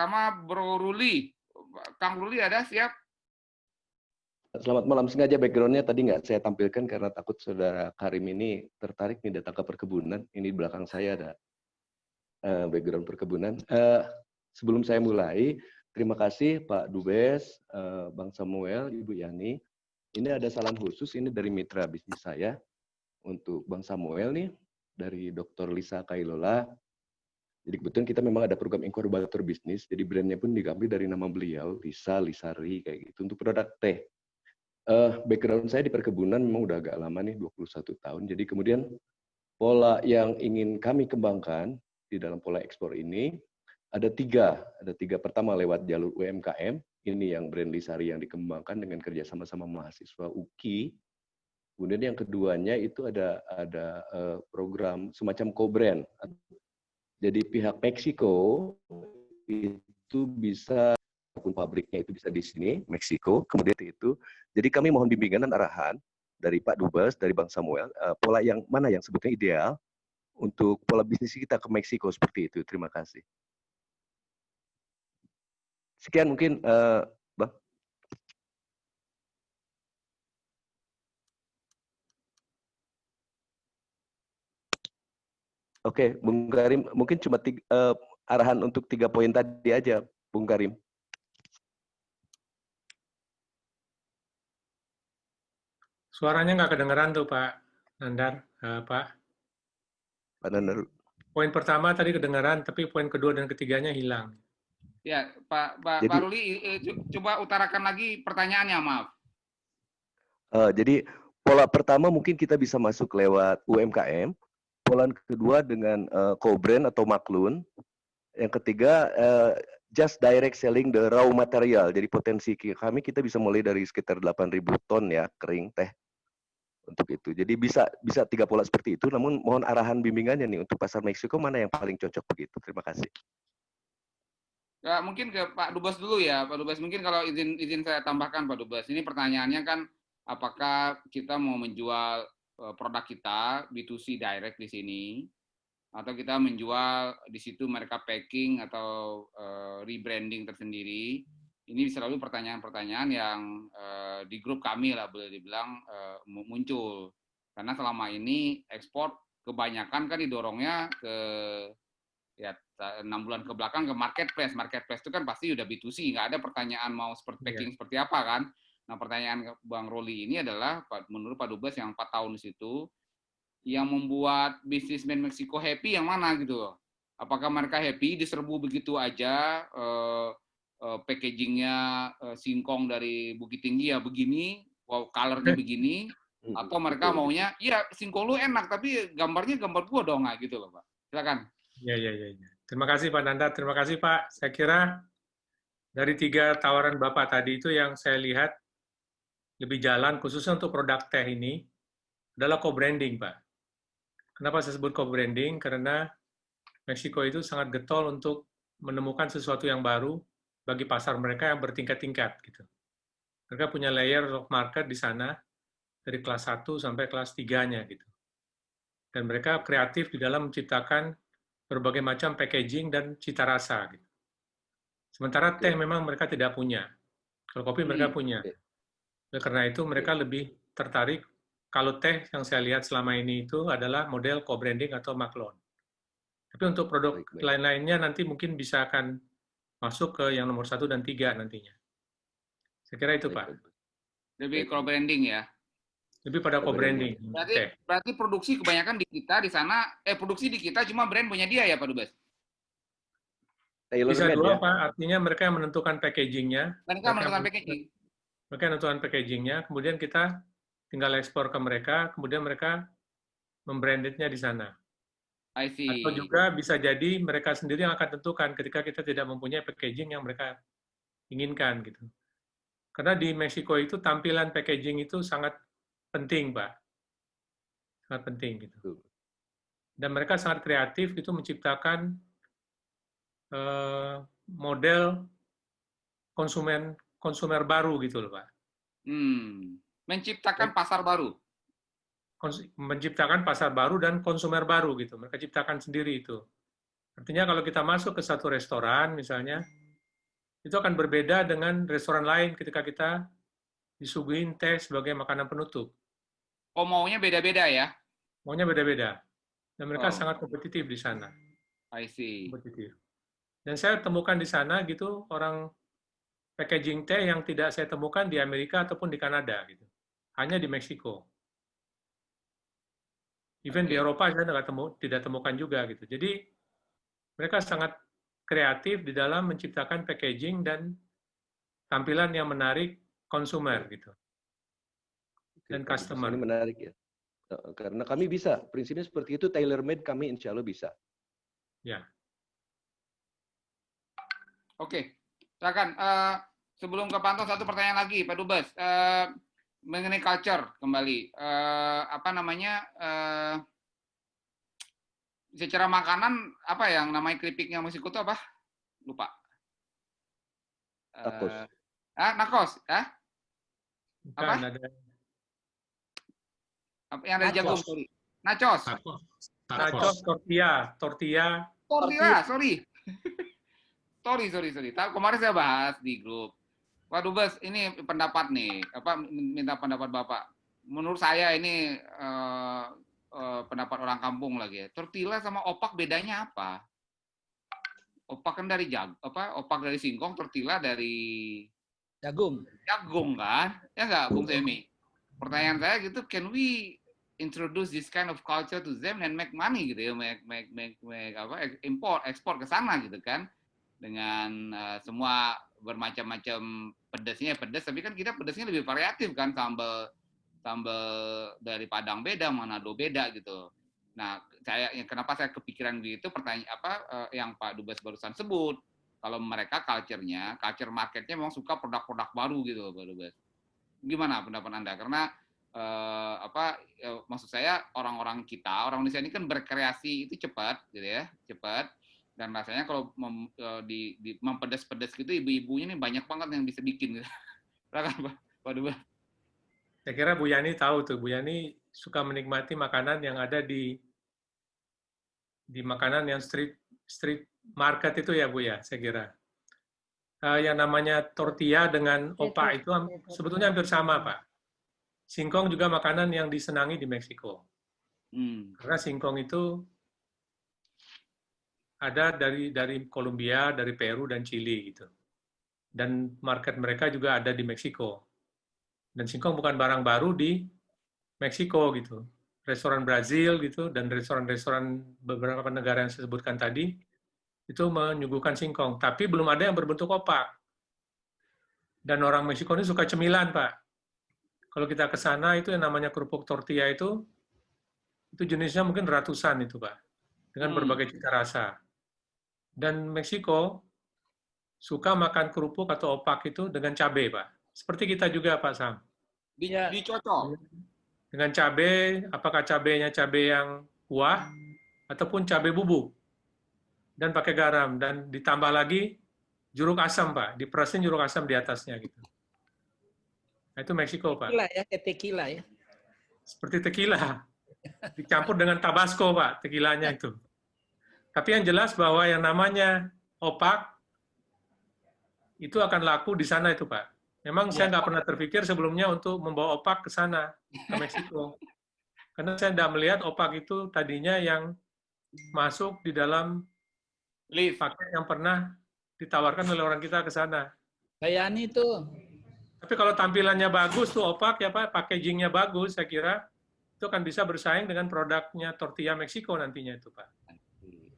pertama Bro Ruli. Kang Ruli ada siap? Selamat malam. Sengaja background-nya tadi nggak saya tampilkan karena takut saudara Karim ini tertarik nih datang ke perkebunan. Ini di belakang saya ada background perkebunan. Sebelum saya mulai, terima kasih Pak Dubes, Bang Samuel, Ibu Yani. Ini ada salam khusus ini dari mitra bisnis saya untuk Bang Samuel nih, dari Dr. Lisa Kailola. Jadi kebetulan kita memang ada program inkubator bisnis, jadi brandnya pun diambil dari nama beliau, Lisa, Lisari, kayak gitu, untuk produk teh. Background saya di perkebunan memang udah agak lama nih, 21 tahun. Jadi kemudian pola yang ingin kami kembangkan di dalam pola ekspor ini ada tiga. Pertama lewat jalur UMKM, ini yang brand Lisari yang dikembangkan dengan kerjasama sama mahasiswa UKI. Kemudian yang keduanya itu ada program semacam co-brand. Jadi pihak Meksiko itu bisa, walaupun pabriknya itu bisa di sini, Meksiko, kemudian itu. Jadi kami mohon bimbingan dan arahan dari Pak Dubes, dari Bang Samuel, pola yang mana yang sebetulnya ideal untuk pola bisnis kita ke Meksiko seperti itu. Terima kasih. Sekian mungkin, Bang. Oke, Bung Karim, mungkin cuma arahan untuk 3 poin tadi aja, Bung Karim. Suaranya nggak kedengeran tuh Pak Nandar, Pak. Pak Nandar. Poin pertama tadi kedengeran, tapi poin kedua dan ketiganya hilang. Ya, Pak Ruli, coba utarakan lagi pertanyaannya, maaf. Jadi pola pertama mungkin kita bisa masuk lewat UMKM. Pola kedua dengan co-brand atau maklun. Yang ketiga, just direct selling the raw material. Jadi potensi kami kita bisa mulai dari sekitar 8.000 ton ya kering teh untuk itu. Jadi bisa 3 pola seperti itu. Namun mohon arahan bimbingannya nih untuk pasar Meksiko mana yang paling cocok begitu. Terima kasih. Ya, mungkin ke Pak Dubes dulu ya, Pak Dubes. Mungkin kalau izin saya tambahkan, Pak Dubes. Ini pertanyaannya kan, apakah kita mau menjual produk kita B2C direct di sini, atau kita menjual di situ mereka packing atau rebranding tersendiri. Ini selalu pertanyaan-pertanyaan yang di grup kami lah boleh dibilang muncul. Karena selama ini ekspor kebanyakan kan didorongnya ke ya 6 bulan ke belakang ke marketplace. Marketplace itu kan pasti udah B2C, nggak ada pertanyaan mau seperti packing seperti apa kan. Nah, pertanyaan Bang Roli ini adalah menurut Pak Dubes yang 4 tahun di situ, yang membuat bisnismen Meksiko happy yang mana gitu loh. Apakah mereka happy diserbu begitu aja, packagingnya singkong dari Bukit Tinggi ya begini, wow, colornya begini, atau mereka maunya, iya singkong lu enak, tapi gambarnya gambar gua dong, nggak gitu loh Pak. Silakan. Ya. Terima kasih Pak Nanda, terima kasih Pak. Saya kira dari 3 tawaran Bapak tadi itu yang saya lihat lebih jalan, khususnya untuk produk teh ini, adalah co-branding Pak. Kenapa saya sebut co-branding? Karena Meksiko itu sangat getol untuk menemukan sesuatu yang baru bagi pasar mereka yang bertingkat-tingkat. Gitu. Mereka punya layer of market di sana, dari kelas 1 sampai kelas 3-nya. Gitu. Dan mereka kreatif di dalam menciptakan berbagai macam packaging dan cita rasa. Gitu. Sementara teh memang mereka tidak punya. Kalau kopi mereka punya. Karena itu mereka lebih tertarik, kalau teh yang saya lihat selama ini itu adalah model co-branding atau maklon. Tapi untuk produk lain-lainnya nanti mungkin bisa akan masuk ke yang nomor 1 dan 3 nantinya. Saya kira itu Pak. Lebih co-branding ya? Lebih pada co-branding. Berarti produksi kebanyakan di kita di sana, produksi di kita cuma brand punya dia ya Pak Dubes? Bisa dua Pak, artinya mereka yang menentukan packagingnya. Mereka menentukan packaging. Mereka menentukan packagingnya, kemudian kita tinggal ekspor ke mereka, kemudian mereka membrandednya di sana. I see. Atau juga bisa jadi mereka sendiri yang akan tentukan ketika kita tidak mempunyai packaging yang mereka inginkan gitu. Karena di Meksiko itu tampilan packaging itu sangat penting, Pak. Sangat penting gitu. Dan mereka sangat kreatif itu menciptakan model konsumer baru gitu loh, Pak. Menciptakan pasar baru. Menciptakan pasar baru dan konsumer baru gitu. Mereka ciptakan sendiri itu. Artinya kalau kita masuk ke satu restoran misalnya, itu akan berbeda dengan restoran lain ketika kita disuguhin teh sebagai makanan penutup. Oh, maunya beda-beda ya? Maunya beda-beda. Dan mereka Oh, sangat kompetitif di sana. I see. Kompetitif. Dan saya temukan di sana gitu orang packaging teh yang tidak saya temukan di Amerika ataupun di Kanada gitu. Hanya di Meksiko. Even di Oke. Eropa saya tidak temukan juga gitu. Jadi mereka sangat kreatif di dalam menciptakan packaging dan tampilan yang menarik konsumer gitu Oke, dan Pak Dubes, customer. ini menarik ya. Karena kami bisa, prinsipnya seperti itu, tailor made kami insya Allah bisa. Ya. Oke. Silakan. Sebelum ke Pantau, satu pertanyaan lagi, Pak Dubes. Mengenai culture kembali. Apa namanya? Secara makanan, apa yang namanya keripiknya Meksiko itu apa? Lupa. Tacos. Nakos, apa? Bukan ada Yang dari jagung, Nachos. sorry. Nachos. nachos, tortilla. Tortilla, sorry. sorry. Kemarin saya bahas di grup. Pak Dubes, ini pendapat nih, minta pendapat Bapak. Menurut saya ini pendapat orang kampung lagi ya. Tortilla sama opak bedanya apa? Opak kan dari opak dari singkong, tortilla dari Jagung. jagung kan? Ya nggak, Bung Semi? Pertanyaan saya gitu, can we introduce this kind of culture to them and make money gitu ya, ekspor ke sana gitu kan, dengan semua bermacam-macam pedasnya pedas, tapi kan kita pedasnya lebih variatif kan, sambal dari Padang beda, Manado beda gitu. Nah, kenapa saya kepikiran gitu, pertanyaan yang Pak Dubes barusan sebut, kalau mereka culture marketnya memang suka produk-produk baru gitu, Pak Dubes. Gimana pendapat Anda? Karena maksud saya orang Indonesia ini kan berkreasi itu cepat gitu ya, cepat, dan rasanya kalau mempedas-pedas gitu, ibu-ibunya ini banyak banget yang bisa bikin gitu. Pak Dubes. Saya kira Bu Yani tahu tuh, Bu Yani suka menikmati makanan yang ada di makanan yang street market itu ya Bu ya, saya kira. Yang namanya tortilla dengan opak itu sebetulnya hampir sama Pak. Singkong juga makanan yang disenangi di Meksiko. Karena singkong itu ada dari Kolombia, dari Peru dan Chili gitu. Dan market mereka juga ada di Meksiko. Dan singkong bukan barang baru di Meksiko gitu. Restoran Brazil gitu dan restoran-restoran beberapa negara yang saya sebutkan tadi itu menyuguhkan singkong, tapi belum ada yang berbentuk opak. Dan orang Meksiko ini suka cemilan, Pak. Kalau kita ke sana itu yang namanya kerupuk tortilla itu jenisnya mungkin ratusan itu, Pak. Dengan berbagai cita rasa. Dan Meksiko suka makan kerupuk atau opak itu dengan cabai, Pak. Seperti kita juga, Pak Sam. Dicocok. Dengan cabai, apakah cabainya cabai yang kuah ataupun cabai bubuk. Dan pakai garam dan ditambah lagi jeruk asam, Pak. Diperasin jeruk asam di atasnya gitu. Nah, itu Meksiko, Pak. Tequila ya, kayak tequila ya. Seperti tequila. Dicampur dengan Tabasco, Pak, tequilanya itu. Tapi yang jelas bahwa yang namanya opak itu akan laku di sana itu, Pak. Memang saya nggak pernah terpikir sebelumnya untuk membawa opak ke sana, ke Meksiko. Karena saya tidak melihat opak itu tadinya yang masuk di dalam paket yang pernah ditawarkan oleh orang kita ke sana. Bayani tuh. Tapi kalau tampilannya bagus tuh opak ya Pak, packagingnya bagus, saya kira itu akan bisa bersaing dengan produknya tortilla Meksiko nantinya itu Pak.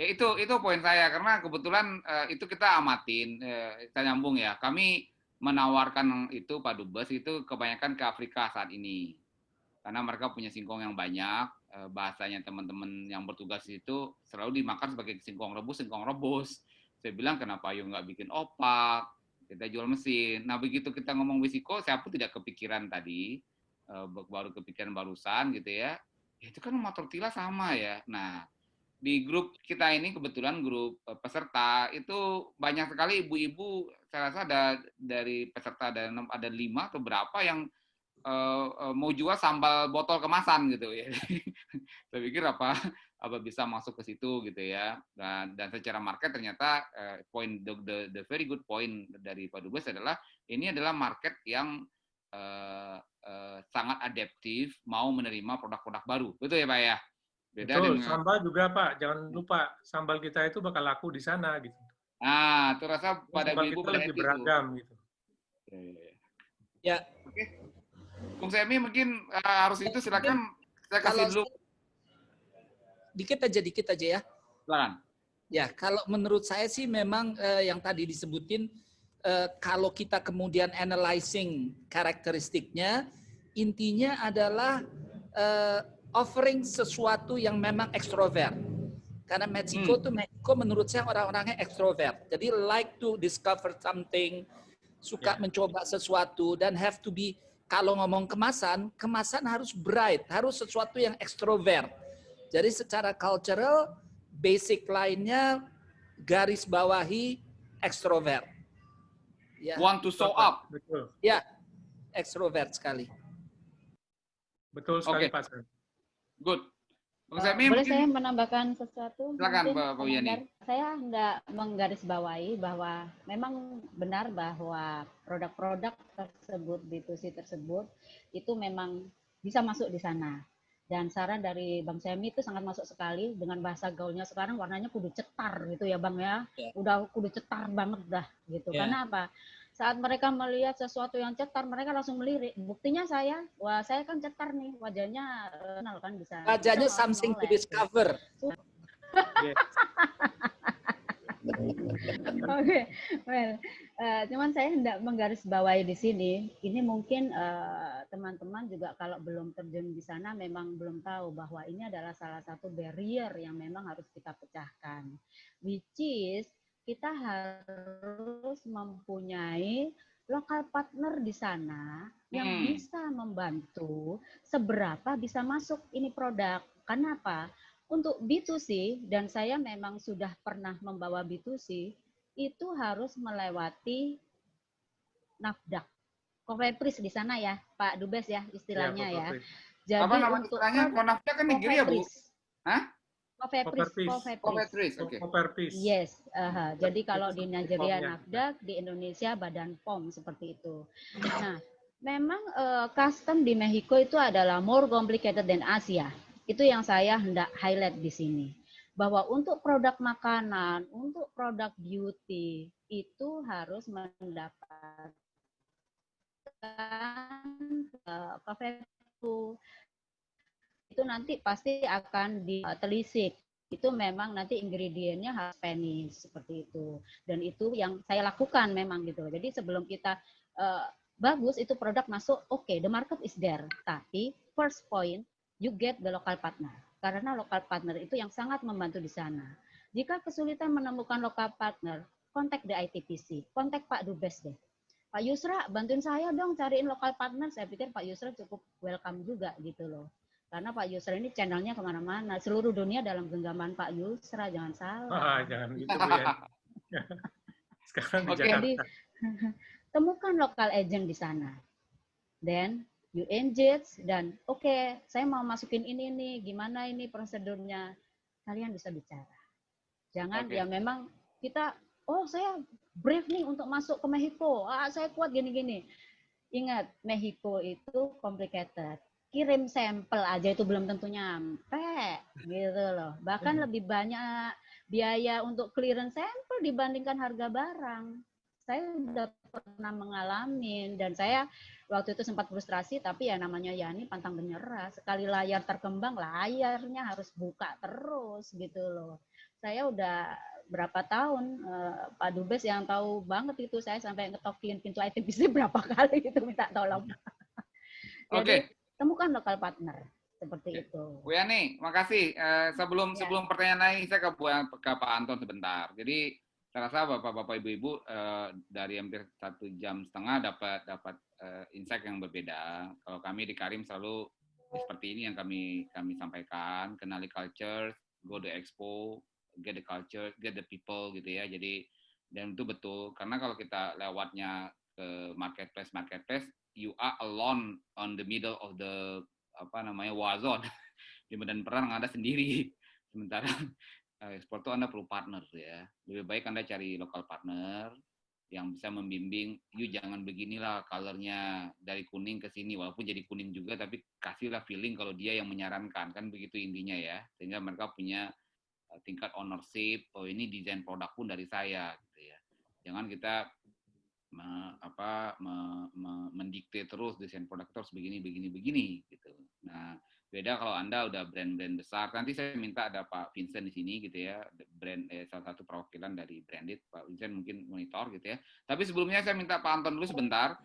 Itu poin saya, karena kebetulan itu kita amatin, kita nyambung ya. Kami menawarkan itu Pak Dubes itu kebanyakan ke Afrika saat ini, karena mereka punya singkong yang banyak. Bahasanya teman-teman yang bertugas itu selalu dimakan sebagai singkong rebus. Saya bilang kenapa yuk nggak bikin opak, kita jual mesin. Nah begitu kita ngomong Meksiko, saya pun tidak kepikiran tadi, baru kepikiran barusan gitu ya. Itu kan sama tortilla sama ya. Nah di grup kita ini kebetulan grup peserta itu banyak sekali ibu-ibu, saya rasa ada dari peserta ada 5 atau berapa yang mau jual sambal botol kemasan gitu ya. Saya pikir bisa masuk ke situ gitu ya. Dan secara market ternyata the very good point dari Pak Dubes adalah ini adalah market yang sangat adaptif, mau menerima produk-produk baru. Betul ya Pak ya? Beda Betul, dengan sambal juga Pak, jangan lupa sambal kita itu bakal laku di sana gitu. itu rasa pada Sambal ibu kita melihat lebih itu. beragam gitu. Ya, Oke. Bung Semi mungkin harus itu silakan saya kasih kalau dulu. dikit aja ya. Silakan. Ya, kalau menurut saya sih memang yang tadi disebutin kalau kita kemudian analyzing karakteristiknya, intinya adalah offering sesuatu yang memang ekstrovert. Karena Meksiko menurut saya orang-orangnya ekstrovert. Jadi like to discover something, suka mencoba sesuatu dan have to be, kalau ngomong kemasan harus bright, harus sesuatu yang ekstrovert. Jadi secara cultural, basic lainnya garis bawahi ekstrovert. Ya. Want to show up. Betul. Ya, ekstrovert sekali. Betul sekali Oke. Pak. Good. Bung Semi Boleh mungkin saya menambahkan sesuatu? silakan Mungkin, Pak Yani. Saya hendak menggarisbawahi bahwa memang benar bahwa produk-produk tersebut, B2C tersebut, itu memang bisa masuk di sana. Dan saran dari Bang Semi itu sangat masuk sekali, dengan bahasa gaulnya sekarang warnanya kudu cetar gitu ya Bang ya. Udah kudu cetar banget dah gitu. Karena apa? Saat mereka melihat sesuatu yang cetar, mereka langsung melirik. Buktinya saya kan cetar nih, wajahnya kenal kan bisa. Wajahnya bisa something to noleh. discover. Oke, well, cuman saya hendak menggarisbawahi di sini. Ini mungkin teman-teman juga kalau belum terjun di sana memang belum tahu bahwa ini adalah salah satu barrier yang memang harus kita pecahkan. Which is kita harus mempunyai lokal partner di sana yang bisa membantu seberapa bisa masuk ini produk. Kenapa? Untuk B2C, dan saya memang sudah pernah membawa B2C, itu harus melewati NAFDAQ. Kofepris di sana ya, Pak Dubes ya istilahnya ya. Jadi apa nama untuk istilahnya? NAFDAQ kan negeri ya, Bu? Hah? Kofepris. Oke. Yes. Jadi kalau di Nigeria NAFDAQ, di Indonesia Badan POM seperti itu. Nah, memang custom di Mexico itu adalah more complicated than Asia. Itu yang saya hendak highlight di sini. Bahwa untuk produk makanan, untuk produk beauty, itu harus mendapatkan Kofepris. Itu nanti pasti akan ditelisik. Itu memang nanti ingredientnya harus Spanish seperti itu. Dan itu yang saya lakukan memang gitu. Jadi sebelum kita bagus itu produk masuk, oke, the market is there. Tapi first point, you get the local partner. Karena local partner itu yang sangat membantu di sana. Jika kesulitan menemukan local partner, kontak the ITPC, kontak Pak Dubes deh. Pak Yusra, bantuin saya dong cariin local partner. Saya pikir Pak Yusra cukup welcome juga gitu loh. Karena Pak Yusra ini channelnya kemana-mana. Seluruh dunia dalam genggaman Pak Yusra, jangan salah. Jangan gitu Bu ya. Sekarang di Jakarta. Jadi, temukan lokal agent di sana. Then, you engage dan oke, saya mau masukin ini nih, gimana ini prosedurnya. Kalian bisa bicara. Jangan ya memang kita, saya brief nih untuk masuk ke Mexico. Saya kuat gini-gini. Ingat, Mexico itu complicated. Kirim sampel aja itu belum tentu nyampe gitu loh. Bahkan lebih banyak biaya untuk clearance sampel dibandingkan harga barang. Saya sudah pernah mengalami dan saya waktu itu sempat frustrasi, tapi ya namanya Yani pantang menyerah. Sekali layar terkembang, layarnya harus buka terus gitu loh. Saya udah berapa tahun, Pak Dubes yang tahu banget itu, saya sampai ngetokin pintu ITPC berapa kali itu minta tolong. Jadi, temukan lokal partner seperti itu. Bu Yani, makasih. Sebelum pertanyaan lain, saya ke Pak Anton sebentar. Jadi saya rasa bapak-bapak ibu-ibu dari hampir 1,5 jam dapat insight yang berbeda. Kalau kami di Karim selalu seperti ini yang kami sampaikan, kenali culture, go to expo, get the culture, get the people gitu ya. Jadi dan itu betul karena kalau kita lewatnya ke marketplace, you are alone on the middle of the war zone. Di medan perang ada sendiri. Sementara ekspor itu Anda perlu partner ya. Lebih baik Anda cari lokal partner yang bisa membimbing, yuk jangan beginilah colornya dari kuning ke sini, walaupun jadi kuning juga, tapi kasihlah feeling kalau dia yang menyarankan, kan begitu intinya ya, sehingga mereka punya tingkat ownership, oh ini desain produk pun dari saya, gitu ya. Jangan kita mendikte terus desain produk terus begini, gitu. Nah, beda kalau Anda udah brand-brand besar. Nanti saya minta ada Pak Vincent di sini gitu ya, brand salah satu perwakilan dari Branded. Pak Vincent mungkin monitor gitu ya. Tapi sebelumnya saya minta Pak Anton dulu sebentar.